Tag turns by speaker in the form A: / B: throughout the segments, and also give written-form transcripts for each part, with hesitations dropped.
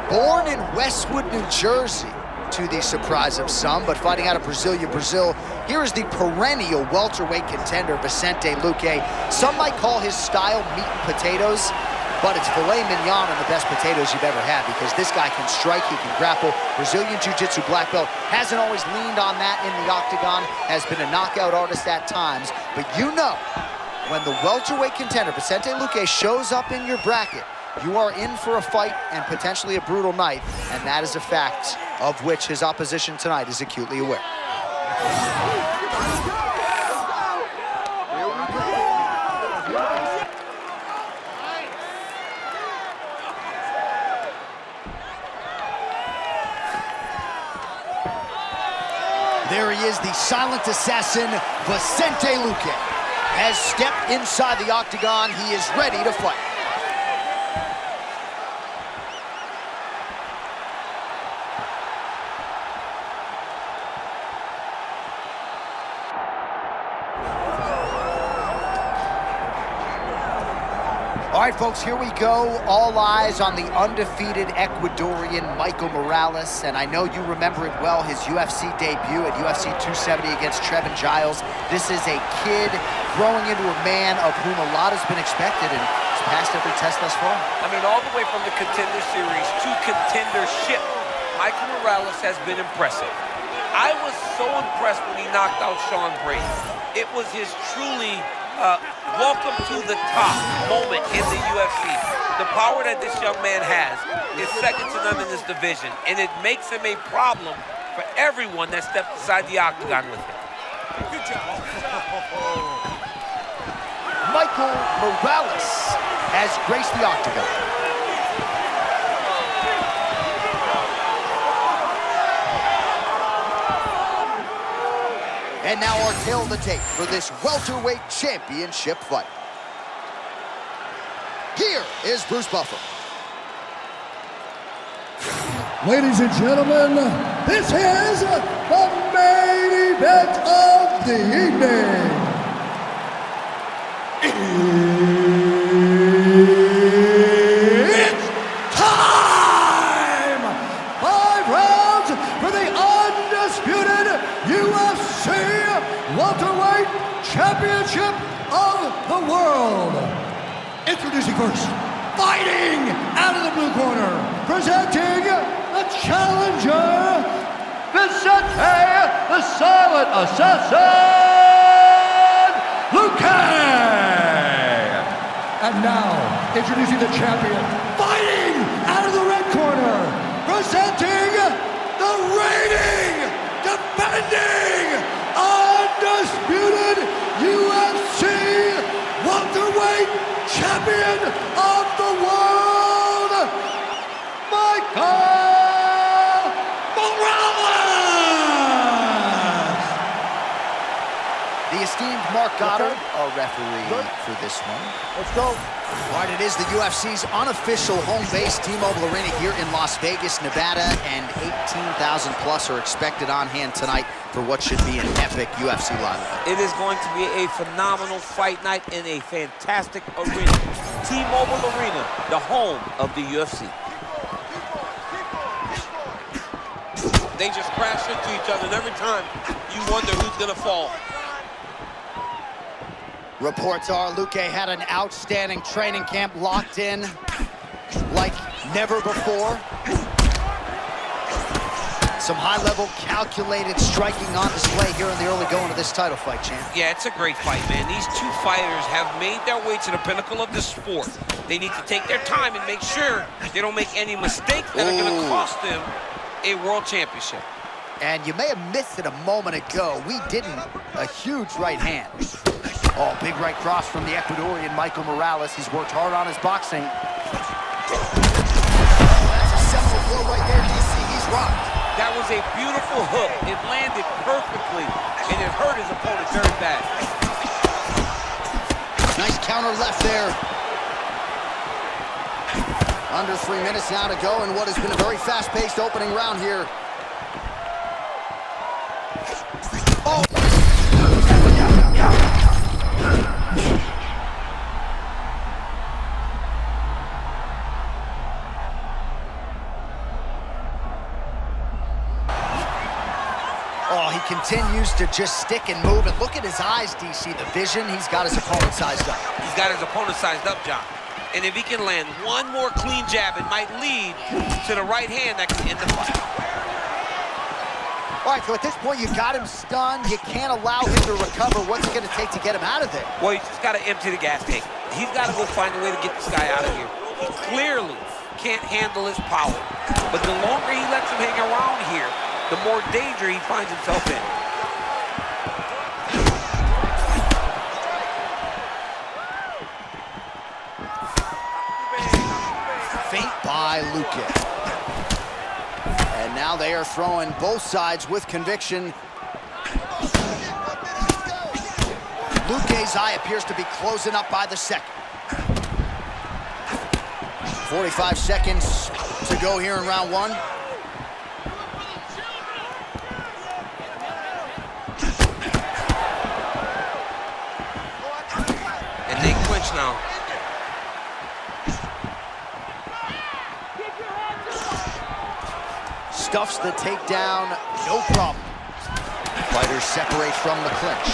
A: Born in Westwood, New Jersey, to the surprise of some, but fighting out of Brasilia, Brazil, here is the perennial welterweight contender, Vicente Luque. Some might call his style meat and potatoes, but it's filet mignon and the best potatoes you've ever had, because this guy can strike, he can grapple. Brazilian Jiu-Jitsu black belt, hasn't always leaned on that in the octagon, has been a knockout artist at times, but you know, when the welterweight contender, Vicente Luque, shows up in your bracket, you are in for a fight and potentially a brutal night, and that is a fact of which his opposition tonight is acutely aware. There he is, the silent assassin, Vicente Luque, has stepped inside the octagon. He is ready to fight. All right, folks, here we go. All eyes on the undefeated Ecuadorian Michael Morales. And I know you remember it well, his UFC debut at UFC 270 against Trevin Giles. This is a kid growing into a man of whom a lot has been expected and has passed every test thus far.
B: I mean, all the way from the Contender Series to Contendership, Michael Morales has been impressive. I was so impressed when he knocked out Sean Brady. It was his truly welcome to the top moment in the UFC. The power that this young man has is second to none in this division, and it makes him a problem for everyone that steps inside the octagon with him. Good job.
A: Michael Morales has graced the octagon. And now our tale of the tape for this welterweight championship fight. Here is Bruce Buffer.
C: Ladies and gentlemen, this is the main event of the evening. It's time! 5 rounds for the undisputed UFC Welterweight Championship of the World. Introducing first, fighting out of the blue corner, presenting the challenger, Vicente the Silent Assassin Luque. And now, introducing the champion, fighting out of the red corner, presenting the reigning, defending, undisputed UFC welterweight champion of the world, Michael Morales!
A: The esteemed Mark Goddard, our referee for this one.
C: Let's go.
A: All right, it is the UFC's unofficial home base, T-Mobile Arena here in Las Vegas, Nevada, and 18,000 plus are expected on hand tonight for what should be an epic UFC live event.
B: It is going to be a phenomenal fight night in a fantastic arena. T-Mobile Arena, the home of the UFC. They just crash into each other, and every time you wonder who's going to fall.
A: Reports are Luque had an outstanding training camp, locked in like never before. Some high-level, calculated striking on display here in the early going of this title fight, champ.
B: Yeah, it's a great fight, man. These two fighters have made their way to the pinnacle of the sport. They need to take their time and make sure they don't make any mistakes that are going to cost them a world championship.
A: And you may have missed it a moment ago. We didn't. A huge right hand. Oh, big right cross from the Ecuadorian Michael Morales. He's worked hard on his boxing. That's a seminal blow right there, DC. He's rocked.
B: That was a beautiful hook. It landed perfectly, and it hurt his opponent very bad.
A: Nice counter left there. Under 3 minutes now to go in what has been a very fast-paced opening round here. Oh! continues to just stick and move. And look at his eyes, DC, the vision. He's got his opponent sized up.
B: He's got his opponent sized up, John. And if he can land one more clean jab, it might lead to the right hand that can end the fight.
A: All right, so at this point, you got him stunned. You can't allow him to recover. What's it going to take to get him out of there?
B: Well, you just got to empty the gas tank. He's got to go find a way to get this guy out of here. He clearly can't handle his power. But the longer he lets him hang around here, the more danger he finds himself in.
A: Feint by Luque. And now they are throwing both sides with conviction. Luque's eye appears to be closing up by the second. 45 seconds to go here in round one.
B: And they clinch now.
A: Stuffs the takedown, no problem. Fighters separate from the clinch.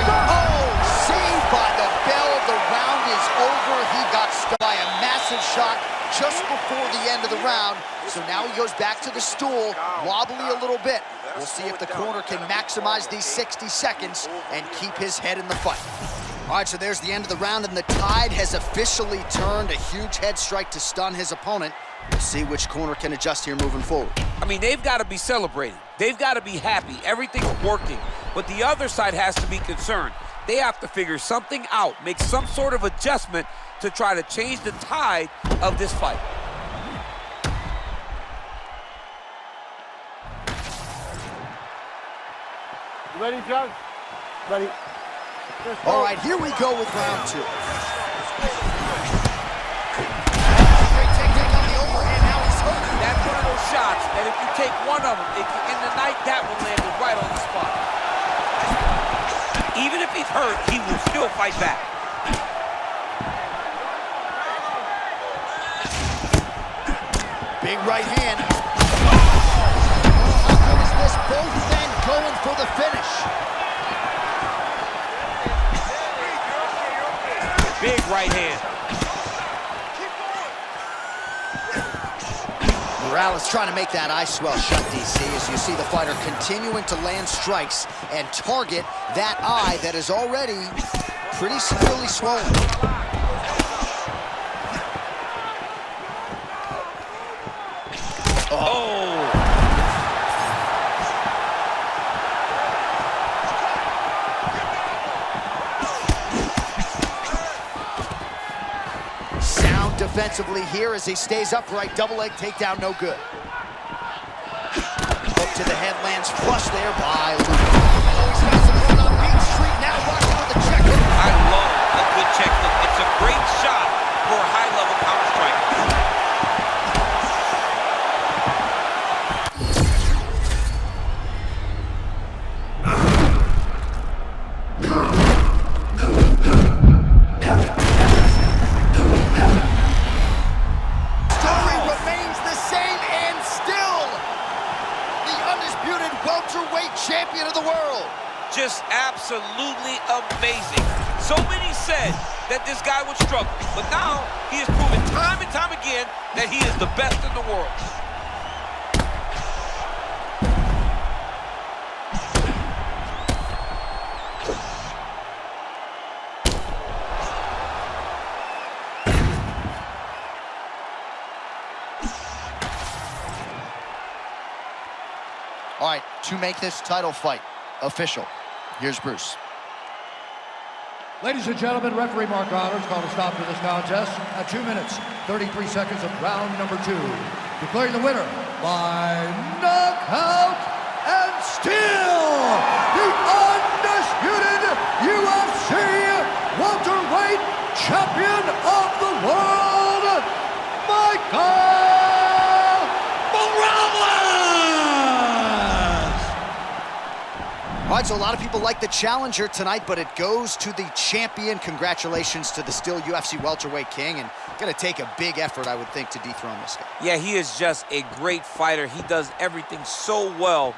A: Oh, saved by the bell. The round is over. He got stuck by a massive shot just before the end of the round. So now he goes back to the stool, wobbly a little bit. We'll see if the corner can maximize these 60 seconds and keep his head in the fight. All right, so there's the end of the round, and the tide has officially turned. A huge head strike to stun his opponent. We'll see which corner can adjust here moving forward.
B: I mean, they've got to be celebrating. They've got to be happy. Everything's working. But the other side has to be concerned. They have to figure something out, make some sort of adjustment to try to change the tide of this fight.
D: You ready, John? Ready.
A: All right, here we go with round two. Great technique on the overhand, now he's hurt.
B: That's one of those shots that if you take one of them, it can end the night. That one landed right on the spot. Even if he's hurt, he will still fight back.
A: Big right hand. Oh, how good is this? Both men going for the finish.
B: Big right hand.
A: Morales trying to make that eye swell shut, DC, as you see the fighter continuing to land strikes and target that eye that is already pretty severely swollen.
B: Oh.
A: Sound defensively here as he stays upright. Double leg takedown, no good. Hook to the head, lands flush there by Luque. Oh, he's got some run on Beat Street now, rocking with the check hook.
B: I love a good check hook. It's a great shot for a high-level counter strike.
A: Champion of the world.
B: Just absolutely amazing. So many said that this guy would struggle, but now he has proven time and time again that he is the best in the world.
A: All right, to make this title fight official, here's Bruce.
C: Ladies and gentlemen, referee Mark Roberts called a stop to this contest at 2 minutes, 33 seconds of round number 2. Declaring the winner by knockout and still the undisputed UFC welterweight champion of the world, Michael Morales!
A: All right, so a lot of people like the challenger tonight, but it goes to the champion. Congratulations to the still UFC welterweight king, and gonna take a big effort, I would think, to dethrone this guy.
B: Yeah, he is just a great fighter. He does everything so well.